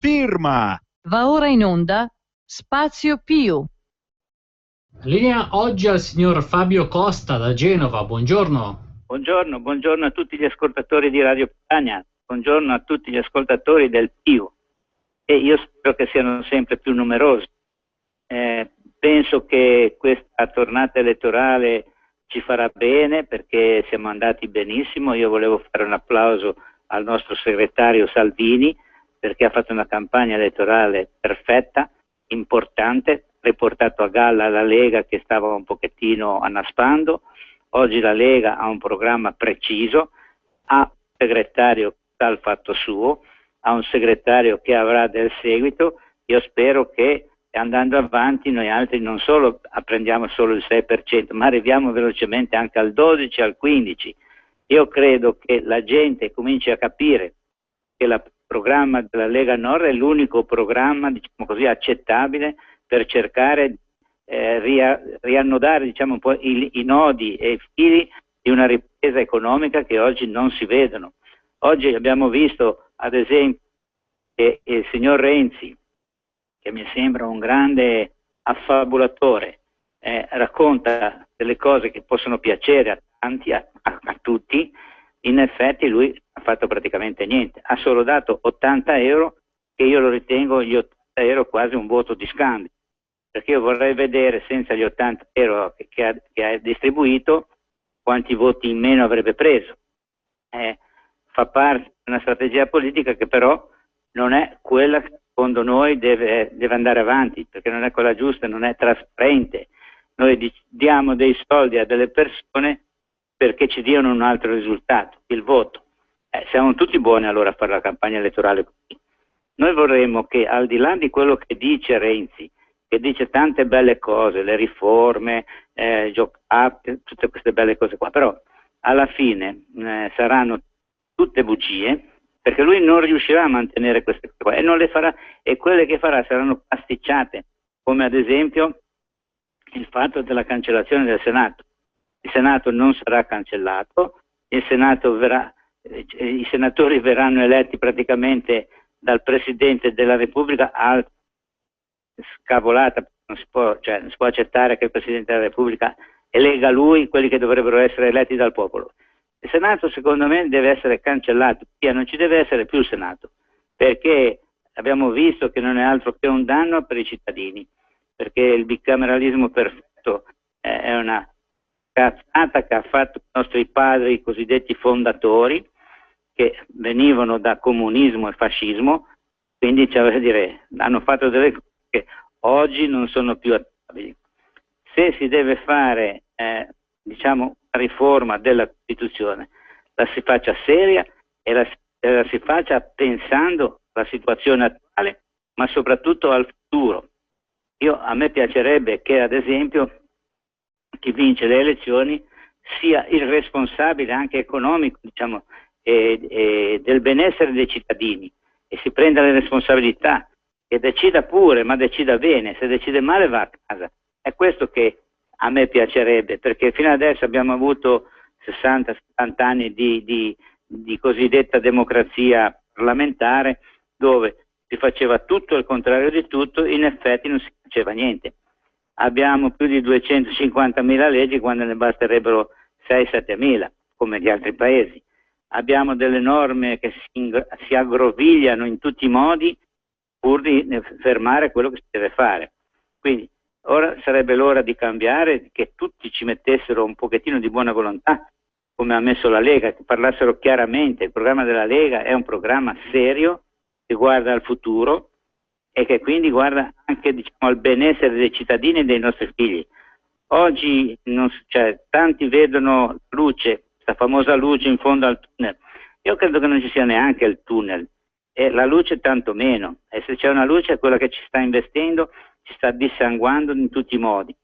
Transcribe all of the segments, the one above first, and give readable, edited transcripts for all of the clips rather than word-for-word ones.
firma. Va ora in onda Spazio Più. Linea oggi al signor Fabio Costa da Genova, buongiorno. Buongiorno a tutti gli ascoltatori di Radio Padania, buongiorno a tutti gli ascoltatori del Più, e io spero che siano sempre più numerosi. Penso che questa tornata elettorale ci farà bene perché siamo andati benissimo. Io volevo fare un applauso al nostro segretario Salvini perché ha fatto una campagna elettorale perfetta, importante, riportato a galla la Lega che stava un pochettino annaspando. Oggi la Lega ha un programma preciso, ha un segretario che sa il fatto suo, ha un segretario che avrà del seguito. Io spero che andando avanti noi altri non solo apprendiamo solo il 6%, ma arriviamo velocemente anche al 12, al 15%. Io credo che la gente cominci a capire che il programma della Lega Nord è l'unico programma, diciamo così, accettabile per cercare di riannodare, diciamo, un po' i nodi e i fili di una ripresa economica che oggi non si vedono. Oggi abbiamo visto, ad esempio, che il signor Renzi, che mi sembra un grande affabulatore, racconta delle cose che possono piacere a tanti, a tutti. In effetti lui ha fatto praticamente niente, ha solo dato 80 euro, che io lo ritengo gli 80 euro quasi un voto di scambio, perché io vorrei vedere senza gli 80 euro che ha distribuito quanti voti in meno avrebbe preso. Fa parte di una strategia politica che però non è quella che secondo noi deve andare avanti, perché non è quella giusta, non è trasparente. Noi diamo dei soldi a delle persone perché ci diano un altro risultato, il voto. Siamo tutti buoni allora a fare la campagna elettorale così. Noi vorremmo che, al di là di quello che dice Renzi, che dice tante belle cose, le riforme, tutte queste belle cose qua, però alla fine saranno tutte bugie, perché lui non riuscirà a mantenere queste cose qua e non le farà, e quelle che farà saranno pasticciate, come ad esempio il fatto della cancellazione del Senato. Il Senato non sarà cancellato, i senatori verranno eletti praticamente dal Presidente della Repubblica. Scavolata, non si può accettare che il Presidente della Repubblica elegga lui quelli che dovrebbero essere eletti dal popolo. Il Senato secondo me deve essere cancellato, non ci deve essere più il Senato, perché abbiamo visto che non è altro che un danno per i cittadini, perché il bicameralismo perfetto è una cazzata che ha fatto i nostri padri, i cosiddetti fondatori, che venivano da comunismo e fascismo, quindi hanno fatto delle cose che oggi non sono più attuabili. Se si deve fare una riforma della Costituzione, la si faccia seria e la si faccia pensando alla situazione attuale, ma soprattutto al futuro. A me piacerebbe che, ad esempio, chi vince le elezioni sia il responsabile anche economico, del benessere dei cittadini, e si prenda le responsabilità e decida pure, ma decida bene. Se decide male va a casa. È questo che a me piacerebbe, perché fino adesso abbiamo avuto 60-70 anni di cosiddetta democrazia parlamentare, dove si faceva tutto il contrario di tutto, in effetti non si faceva niente. Abbiamo più di 250.000 leggi quando ne basterebbero 6-7.000, come gli altri paesi. Abbiamo delle norme che si aggrovigliano in tutti i modi pur di fermare quello che si deve fare. Quindi ora sarebbe l'ora di cambiare, che tutti ci mettessero un pochettino di buona volontà, come ha messo la Lega, che parlassero chiaramente. Il programma della Lega è un programma serio che guarda al futuro e che quindi guarda anche al benessere dei cittadini e dei nostri figli. Oggi tanti vedono luce, questa famosa luce in fondo al tunnel. Io credo che non ci sia neanche il tunnel, e la luce tanto meno, e se c'è una luce è quella che ci sta investendo, ci sta dissanguando in tutti i modi.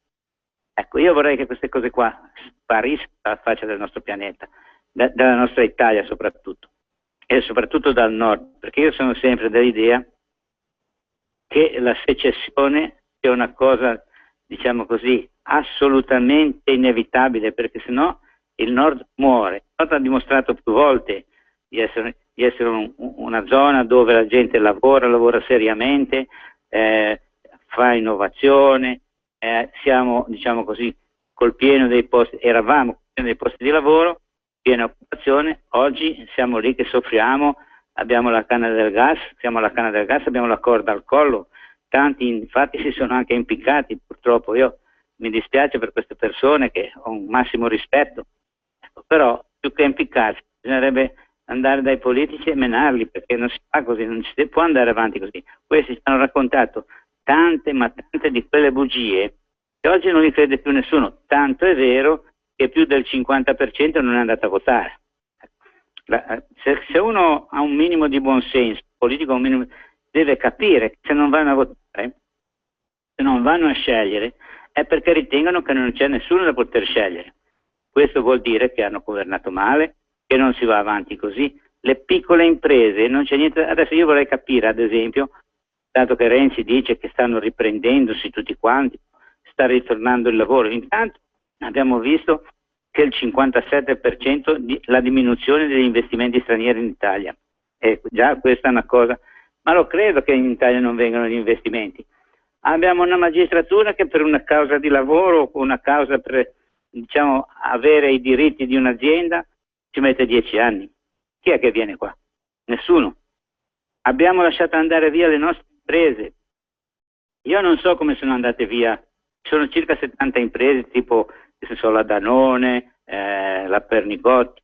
Ecco, io vorrei che queste cose qua sparissero dalla faccia del nostro pianeta, della nostra Italia soprattutto, e soprattutto dal nord, perché io sono sempre dell'idea che la secessione sia una cosa, assolutamente inevitabile, perché sennò il nord muore. Il nord ha dimostrato più volte di essere, di essere una zona dove la gente lavora seriamente, fa innovazione, siamo, diciamo così, col pieno dei posti, eravamo col pieno dei posti di lavoro, piena occupazione. Oggi siamo lì che soffriamo, abbiamo la canna del gas, abbiamo la corda al collo, tanti infatti si sono anche impiccati, purtroppo. Io mi dispiace per queste persone, che ho un massimo rispetto, però più che impiccarsi bisognerebbe andare dai politici e menarli, perché non si fa così, non si può andare avanti così. Questi ci hanno raccontato tante di quelle bugie che oggi non li crede più nessuno, tanto è vero che più del 50% non è andato a votare. Se uno ha un minimo di buonsenso politico, deve capire che se non vanno a votare, se non vanno a scegliere, è perché ritengono che non c'è nessuno da poter scegliere. Questo vuol dire che hanno governato male, che non si va avanti così. Le piccole imprese, non c'è niente. Adesso io vorrei capire, ad esempio, dato che Renzi dice che stanno riprendendosi tutti quanti, sta ritornando il lavoro. Intanto abbiamo visto che il 57% di la diminuzione degli investimenti stranieri in Italia. E già questa è una cosa, ma lo credo che in Italia non vengano gli investimenti. Abbiamo una magistratura che per una causa di lavoro, una causa per, diciamo, avere i diritti di un'azienda, ci mette 10 anni. Chi è che viene qua? Nessuno. Abbiamo lasciato andare via le nostre imprese. Io non so come sono andate via. Ci sono circa 70 imprese, tipo la Danone, la Pernigotti.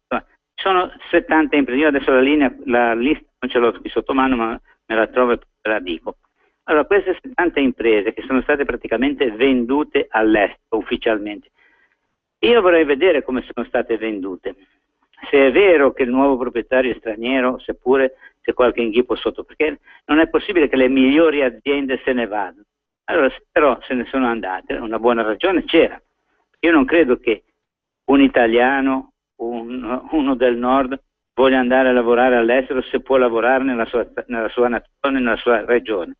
Sono 70 imprese. Io adesso la lista non ce l'ho qui sotto mano, ma me la trovo e ve la dico. Allora, queste 70 imprese che sono state praticamente vendute all'estero ufficialmente, io vorrei vedere come sono state vendute. Se è vero che il nuovo proprietario è straniero, seppure c'è qualche inghippo sotto, perché non è possibile che le migliori aziende se ne vadano. Allora, però se ne sono andate, una buona ragione c'era. Io non credo che un italiano, uno del nord, voglia andare a lavorare all'estero se può lavorare nella sua nazione, nella sua regione.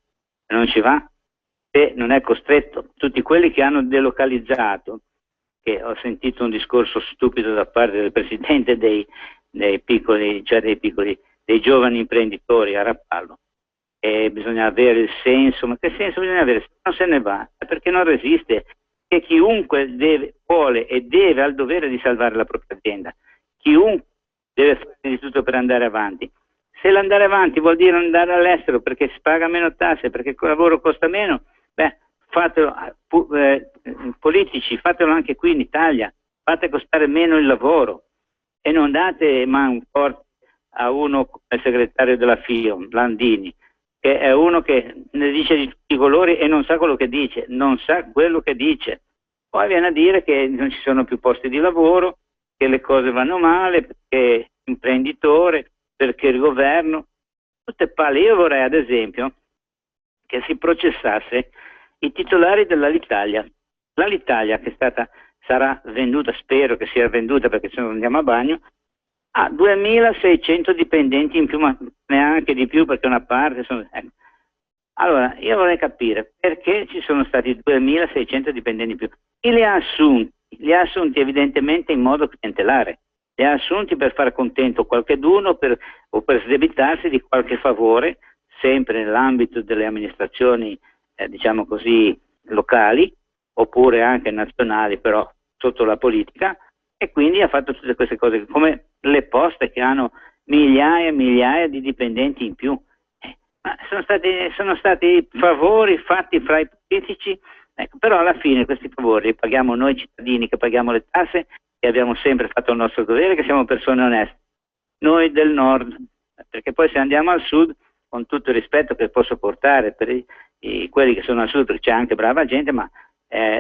Non ci va, e non è costretto. Tutti quelli che hanno delocalizzato, che ho sentito un discorso stupido da parte del presidente dei dei giovani imprenditori a Rapallo, e bisogna avere il senso. Ma che senso bisogna avere? Se non se ne va, è perché non resiste, che chiunque vuole e deve, ha il dovere di salvare la propria azienda. Chiunque deve fare di tutto per andare avanti. Se l'andare avanti vuol dire andare all'estero perché si paga meno tasse, perché il lavoro costa meno, fatelo, politici, fatelo anche qui in Italia, fate costare meno il lavoro e non date man forte a uno come il segretario della FIOM, Landini, che è uno che ne dice di tutti i colori e non sa quello che dice, Poi viene a dire che non ci sono più posti di lavoro, che le cose vanno male, perché l'imprenditore, perché il governo, tutte palle. Io vorrei ad esempio che si processasse i titolari dell'Alitalia. L'Alitalia, che sarà venduta, spero che sia venduta perché se no andiamo a bagno, ha 2600 dipendenti in più, ma neanche di più, perché una parte sono... Allora, io vorrei capire perché ci sono stati 2600 dipendenti in più. Chi li ha assunti evidentemente in modo clientelare. Li ha assunti per far contento qualcheduno o per sdebitarsi di qualche favore, sempre nell'ambito delle amministrazioni, diciamo così, locali, oppure anche nazionali, però sotto la politica, e quindi ha fatto tutte queste cose, come le poste che hanno migliaia e migliaia di dipendenti in più. Ma sono stati favori fatti fra i politici, però alla fine questi favori li paghiamo noi cittadini che paghiamo le tasse, che abbiamo sempre fatto il nostro dovere, che siamo persone oneste, noi del nord, perché poi se andiamo al sud, con tutto il rispetto che posso portare per quelli che sono al sud, perché c'è anche brava gente, ma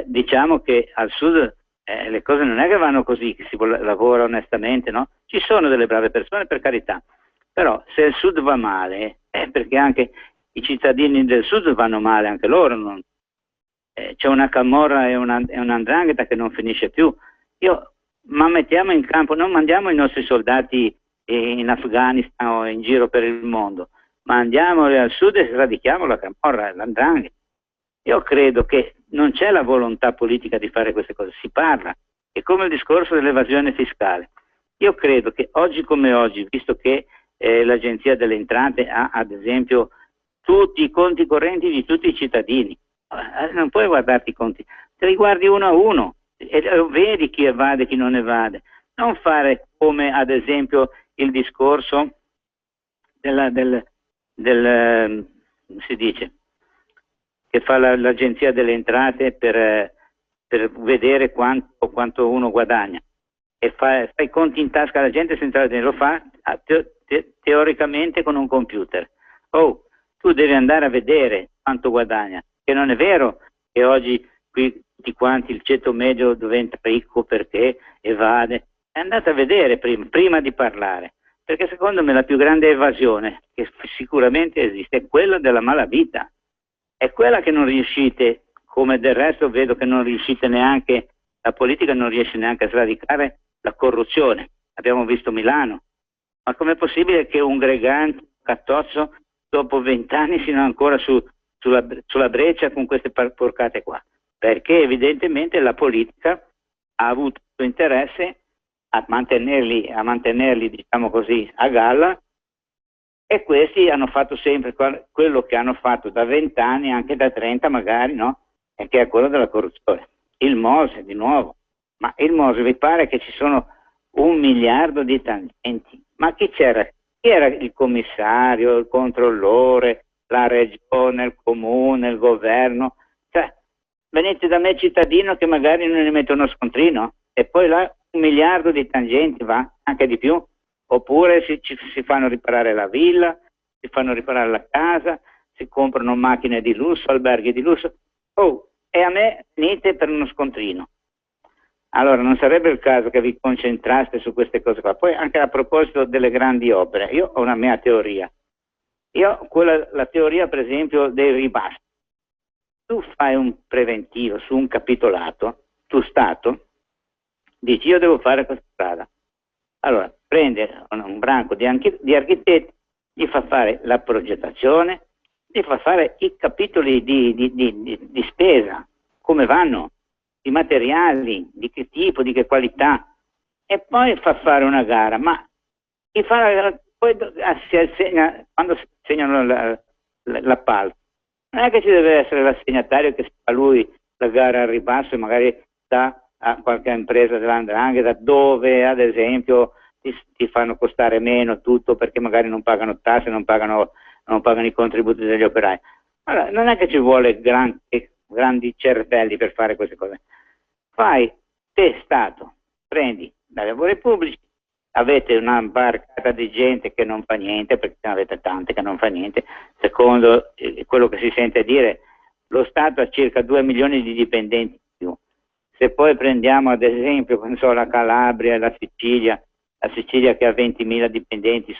diciamo che al sud le cose non è che vanno così, che si lavora onestamente, no? Ci sono delle brave persone, per carità, però se il sud va male è perché anche i cittadini del sud vanno male, anche loro, c'è una camorra e un'andrangheta che non finisce più. Ma mettiamo in campo, non mandiamo i nostri soldati in Afghanistan o in giro per il mondo, ma andiamoli al sud e sradichiamo la camorra e l'andrangheta. Io credo che non c'è la volontà politica di fare queste cose, si parla, è come il discorso dell'evasione fiscale. Io credo che oggi come oggi, visto che l'Agenzia delle Entrate ha ad esempio tutti i conti correnti di tutti i cittadini. Non puoi guardarti i conti, te li guardi uno a uno e vedi chi evade e chi non evade. Non fare come ad esempio il discorso si dice, che fa l'Agenzia delle Entrate per vedere quanto uno guadagna e fa i conti in tasca alla gente senza lo fa teoricamente con un computer. Oh, tu devi andare a vedere quanto guadagna, che non è vero che oggi qui tutti quanti il ceto medio diventa ricco perché evade. Andate a vedere prima di parlare, perché secondo me la più grande evasione che sicuramente esiste è quella della malavita, è quella che non riuscite, come del resto vedo che non riuscite neanche, la politica non riesce neanche a sradicare la corruzione. Abbiamo visto Milano, ma com'è possibile che un Gregante, Cattozzo, dopo 20 anni siano ancora sulla breccia con queste porcate qua? Perché evidentemente la politica ha avuto interesse a mantenerli diciamo così a galla, e questi hanno fatto sempre quello che hanno fatto da 20 anni, anche da 30 magari, no? E che è quello della corruzione. Il Mose di nuovo, ma il Mose vi pare che ci sono 1 miliardo di tangenti? Ma chi c'era? Chi era il commissario, il controllore, la regione, il comune, il governo? Cioè, venite da me cittadino che magari non ne mette uno scontrino e poi là 1 miliardo di tangenti, va? Anche di più? Oppure si fanno riparare la villa, si fanno riparare la casa, si comprano macchine di lusso, alberghi di lusso. Oh, e a me venite per uno scontrino. Allora non sarebbe il caso che vi concentraste su queste cose qua. Poi anche a proposito delle grandi opere, io ho una mia teoria. La teoria per esempio dei ribassi. Tu fai un preventivo su un capitolato, tu Stato, dici io devo fare questa strada. Allora prende un branco di architetti, gli fa fare la progettazione, gli fa fare i capitoli di spesa, come vanno, i materiali, di che tipo, di che qualità, e poi fa fare una gara. Ma chi fa la gara, poi si assegna, quando si assegnano l'appalto, non è che ci deve essere l'assegnatario che fa lui la gara al ribasso e magari dà a qualche impresa dell''ndrangheta dove ad esempio ti fanno costare meno tutto perché magari non pagano tasse, non pagano i contributi degli operai. Allora, non è che ci vuole grandi cervelli per fare queste cose. Fai te Stato, prendi dai lavori pubblici, avete una barcata di gente che non fa niente, perché ne avete tante che non fa niente. Secondo quello che si sente dire, lo Stato ha circa 2 milioni di dipendenti in più. Se poi prendiamo ad esempio, non so, la Calabria e la Sicilia che ha 20.000 dipendenti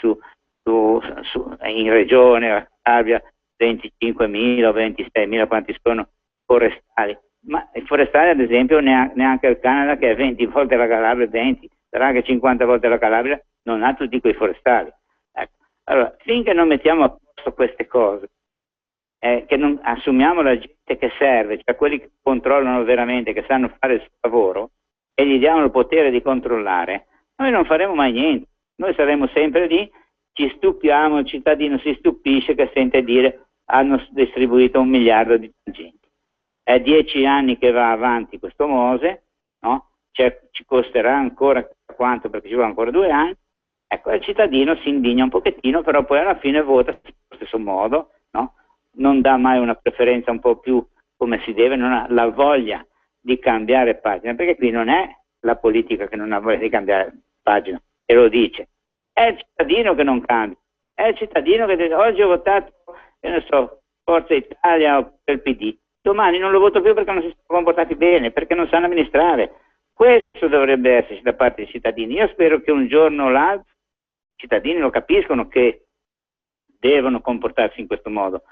in regione, la Calabria 25.000 o 26.000, quanti sono forestali. Ma i forestali ad esempio neanche il Canada, che è 20 volte la Calabria, 20, sarà che 50 volte la Calabria, non ha tutti quei forestali. Ecco. Allora, finché non mettiamo a posto queste cose, che non assumiamo la gente che serve, cioè quelli che controllano veramente, che sanno fare il suo lavoro, e gli diamo il potere di controllare, noi non faremo mai niente. Noi saremo sempre lì, ci stupiamo, il cittadino si stupisce che sente dire hanno distribuito 1 miliardo di tangenti. È 10 anni che va avanti questo Mose, no? Ci costerà ancora quanto, perché ci vuole ancora 2 anni. Ecco, il cittadino si indigna un pochettino, però poi alla fine vota allo stesso modo, no? Non dà mai una preferenza un po' più come si deve, non ha la voglia di cambiare pagina, perché qui non è la politica che non ha voglia di cambiare pagina, e lo dice. È il cittadino che non cambia, è il cittadino che dice oggi ho votato, io ne so, Forza Italia o per il PD, domani non lo voto più perché non si sono comportati bene, perché non sanno amministrare. Questo dovrebbe esserci da parte dei cittadini. Io spero che un giorno o l'altro i cittadini lo capiscono che devono comportarsi in questo modo,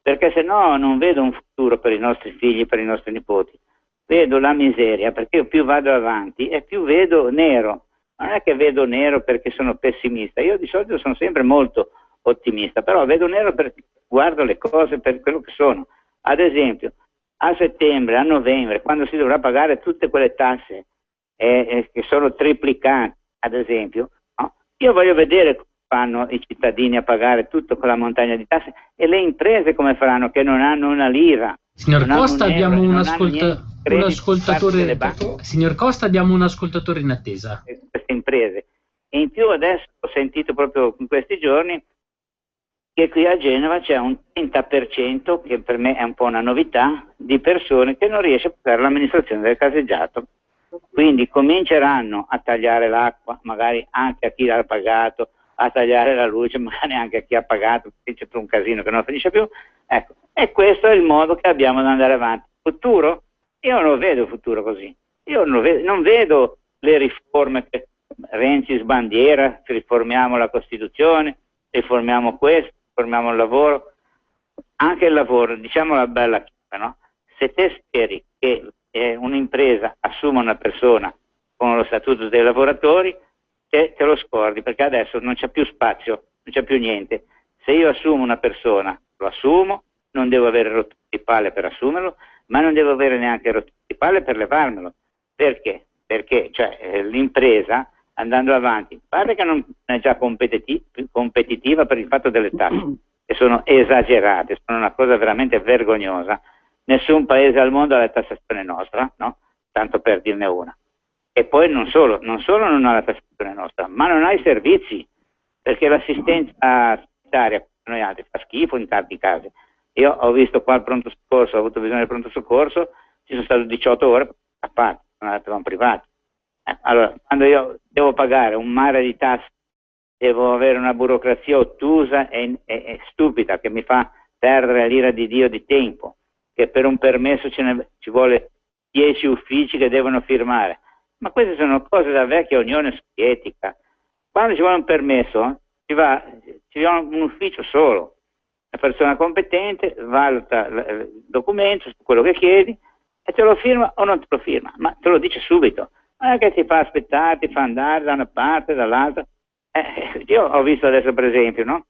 perché se no non vedo un futuro per i nostri figli, per i nostri nipoti. Vedo la miseria, perché io più vado avanti e più vedo nero. Non è che vedo nero perché sono pessimista, io di solito sono sempre molto ottimista, però vedo nero perché guardo le cose per quello che sono. Ad esempio, a settembre, a novembre, quando si dovrà pagare tutte quelle tasse che sono triplicate, ad esempio, no? Io voglio vedere fanno i cittadini a pagare tutto con la montagna di tasse? E le imprese come faranno, che non hanno una lira? Signor Costa, abbiamo un ascoltatore. Signor Costa, abbiamo un ascoltatore in attesa. Queste imprese. E in più adesso ho sentito proprio in questi giorni che qui a Genova c'è un 30%, che per me è un po' una novità, di persone che non riesce a pagare l'amministrazione del caseggiato. Quindi cominceranno a tagliare l'acqua, magari anche a chi l'ha pagato, a tagliare la luce, magari anche a chi ha pagato, c'è tutto un casino che non finisce più. Ecco, e questo è il modo che abbiamo di andare avanti. Futuro? Io non vedo futuro così. Io non vedo le riforme che Renzi sbandiera, riformiamo la Costituzione, riformiamo questo, riformiamo il lavoro. Anche il lavoro, diciamo la bella chiave, no? Se te speri che un'impresa assuma una persona con lo statuto dei lavoratori, te lo scordi, perché adesso non c'è più spazio, non c'è più niente. Se io assumo una persona, lo assumo, non devo avere rotture di palle per assumerlo, ma non devo avere neanche rotture di palle per levarmelo. Perché? Perché l'impresa, andando avanti, pare che non è già competitiva per il fatto delle tasse, che sono esagerate, sono una cosa veramente vergognosa. Nessun paese al mondo ha la tassazione nostra, no? Tanto per dirne una. E poi non solo non ha la tassazione nostra, ma non ha i servizi, perché l'assistenza sanitaria per noi altri fa schifo in tanti casi. Io ho visto qua il pronto soccorso, ho avuto bisogno del pronto soccorso, ci sono stato 18 ore a parte, sono andato da un privato. Allora, quando io devo pagare un mare di tasse, devo avere una burocrazia ottusa e stupida che mi fa perdere l'ira di Dio di tempo, che per un permesso ci vuole 10 uffici che devono firmare. Ma queste sono cose da vecchia Unione Sovietica. Quando ci vuole un permesso, ci va un ufficio solo. La persona competente valuta il documento su quello che chiedi e te lo firma o non te lo firma, ma te lo dice subito. Non è che ti fa aspettare, ti fa andare da una parte, dall'altra. Io ho visto adesso, per esempio, no?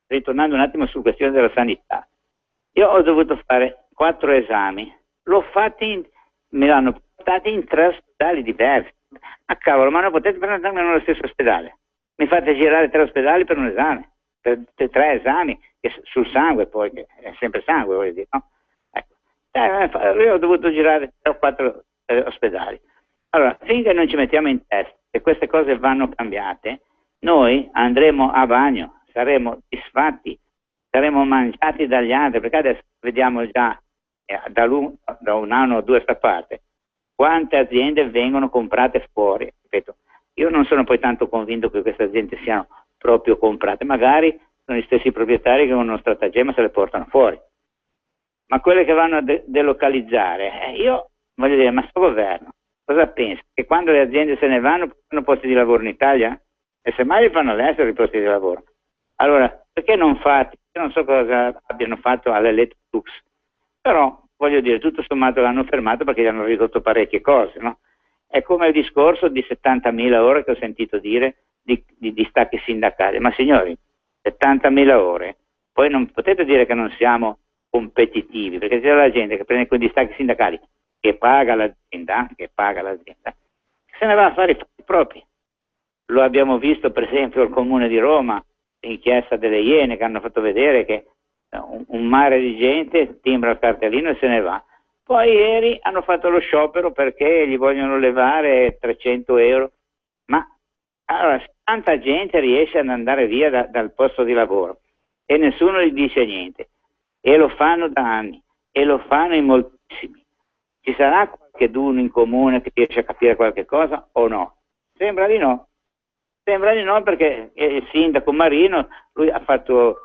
Ritornando un attimo su questione della sanità, io ho dovuto fare 4 esami, me l'hanno portati in 3 ospedali diversi. Ah cavolo, ma non potete prendermi nello stesso ospedale? Mi fate girare 3 ospedali per un esame, per 3 esami, sul sangue poi, che è sempre sangue, voglio dire, no? Ecco. Io ho dovuto girare 3 o 4 ospedali. Allora, finché non ci mettiamo in testa che queste cose vanno cambiate, noi andremo a bagno, saremo disfatti, saremo mangiati dagli altri, perché adesso vediamo già da un anno o 2 a sta parte quante aziende vengono comprate fuori. Ripeto, io non sono poi tanto convinto che queste aziende siano proprio comprate, magari sono gli stessi proprietari che con uno stratagemma se le portano fuori, ma quelle che vanno a delocalizzare, io voglio dire, ma sto governo cosa pensa? Che quando le aziende se ne vanno fanno posti di lavoro in Italia? E semmai li fanno all'estero i posti di lavoro. Allora, perché non fate? Io non so cosa abbiano fatto all'Electrolux, però voglio dire, tutto sommato l'hanno fermato perché gli hanno ridotto parecchie cose, no? È come il discorso di 70.000 ore che ho sentito dire di stacchi sindacali. Ma signori, 70.000 ore, poi non potete dire che non siamo competitivi, perché c'è la gente che prende quei distacchi sindacali, che paga l'azienda, se ne va a fare i fatti propri. Lo abbiamo visto per esempio al Comune di Roma, l'inchiesta delle Iene, che hanno fatto vedere che un mare di gente timbra il cartellino e se ne va. Poi ieri hanno fatto lo sciopero perché gli vogliono levare 300 euro. Ma allora, se tanta gente riesce ad andare via dal posto di lavoro e nessuno gli dice niente, e lo fanno da anni, e lo fanno in moltissimi, ci sarà qualcheduno in comune che riesce a capire qualche cosa o no? Sembra di no. Sembra di no, perché il sindaco Marino, lui ha fatto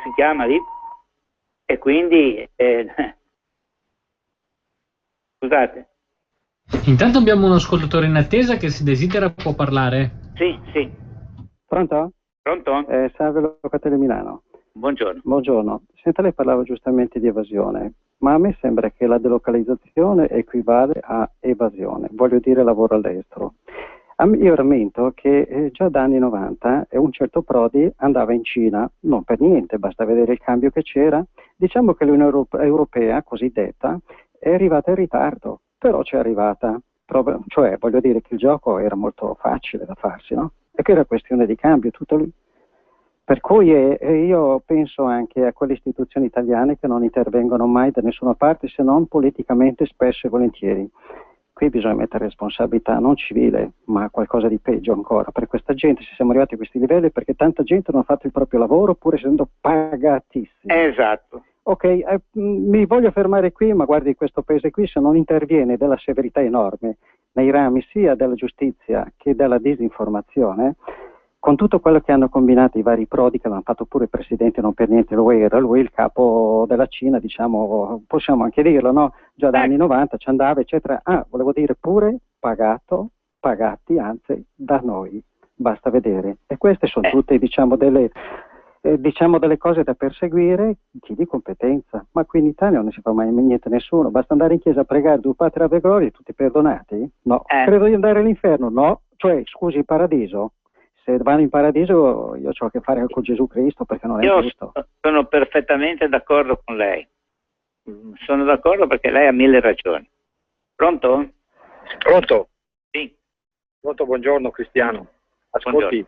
si chiama lì, e quindi scusate. Intanto abbiamo un ascoltatore in attesa che, se desidera, può parlare. Sì. Pronto? Pronto? Salve, Locatelli Milano. Buongiorno. Buongiorno. Senta, lei parlava giustamente di evasione, ma a me sembra che la delocalizzazione equivale a evasione, voglio dire lavoro all'estero. Io rammento che già da anni 90 un certo Prodi andava in Cina, non per niente, basta vedere il cambio che c'era. Diciamo che l'Unione Europea, cosiddetta, è arrivata in ritardo, però c'è arrivata. cioè voglio dire che il gioco era molto facile da farsi, no? E che era questione di cambio, tutto lì. Per cui io penso anche a quelle istituzioni italiane che non intervengono mai da nessuna parte se non politicamente, spesso e volentieri. Qui bisogna mettere responsabilità non civile, ma qualcosa di peggio ancora. Per questa gente, se siamo arrivati a questi livelli, perché tanta gente non ha fatto il proprio lavoro pur essendo pagatissimi. Esatto. Ok, mi voglio fermare qui, ma guardi, questo paese qui se non interviene della severità enorme nei rami sia della giustizia che della disinformazione, con tutto quello che hanno combinato i vari Prodi, che l'hanno fatto pure il presidente, non per niente lo era, lui il capo della Cina, diciamo, possiamo anche dirlo, no? Già dagli anni 90 ci andava, eccetera. Volevo dire pure pagati, anzi, da noi, basta vedere. E queste sono tutte, diciamo, delle cose da perseguire, chi di competenza. Ma qui in Italia non si fa mai niente a nessuno, basta andare in chiesa a pregare due patria ave gloria, tutti perdonati? No. Credo di andare all'inferno? No. Cioè, scusi, il paradiso? Se vanno in paradiso io ho a che fare con Gesù Cristo, perché non è giusto. Io sono perfettamente d'accordo con lei. Sono d'accordo perché lei ha 1000 ragioni. Pronto? Pronto? Sì. Pronto, buongiorno Cristiano. Ascolti,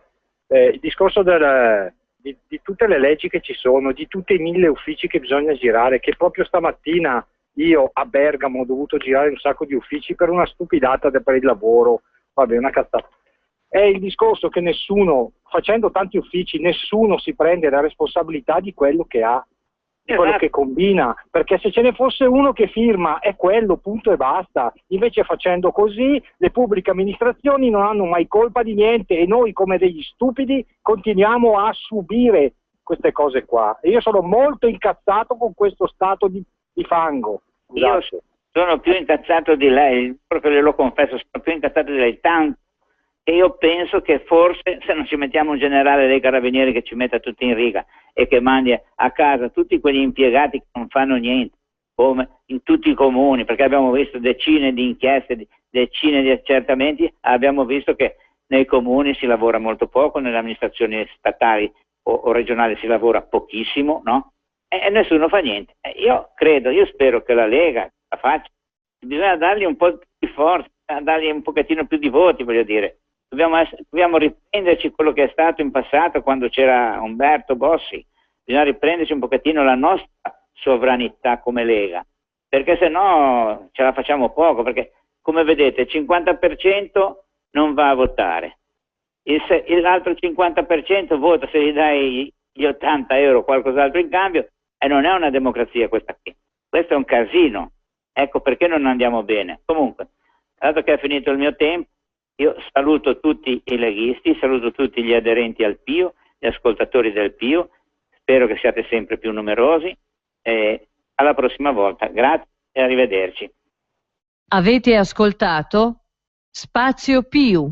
buongiorno. Il discorso di tutte le leggi che ci sono, di tutti i 1000 uffici che bisogna girare, che proprio stamattina io a Bergamo ho dovuto girare un sacco di uffici per una stupidata per il lavoro, vabbè, una cazzata. È il discorso che nessuno, facendo tanti uffici, nessuno si prende la responsabilità di quello che ha, di quello che combina, perché se ce ne fosse uno che firma è quello, punto e basta. Invece facendo così le pubbliche amministrazioni non hanno mai colpa di niente e noi come degli stupidi continuiamo a subire queste cose qua. E io sono molto incazzato con questo stato di fango. Io sono più incazzato di lei, proprio glielo confesso, sono più incazzato di lei, tanto. E io penso che forse se non ci mettiamo un generale dei carabinieri che ci metta tutti in riga e che mandi a casa tutti quegli impiegati che non fanno niente, come in tutti i comuni, perché abbiamo visto decine di inchieste, decine di accertamenti, abbiamo visto che nei comuni si lavora molto poco, nelle amministrazioni statali o regionali si lavora pochissimo, no? E nessuno fa niente. Io spero che la Lega la faccia, bisogna dargli un po' di forza, dargli un pochettino più di voti, voglio dire. Dobbiamo riprenderci quello che è stato in passato quando c'era Umberto Bossi, bisogna riprenderci un pochettino la nostra sovranità come Lega, perché se no ce la facciamo poco, perché come vedete il 50% non va a votare, l'altro 50% vota se gli dai gli 80 euro o qualcos'altro in cambio, e non è una democrazia questa qui, questo è un casino, ecco perché non andiamo bene. Comunque, dato che è finito il mio tempo, io saluto tutti i leghisti, saluto tutti gli aderenti al PIO, gli ascoltatori del PIO, spero che siate sempre più numerosi e alla prossima volta. Grazie e arrivederci. Avete ascoltato Spazio PIO.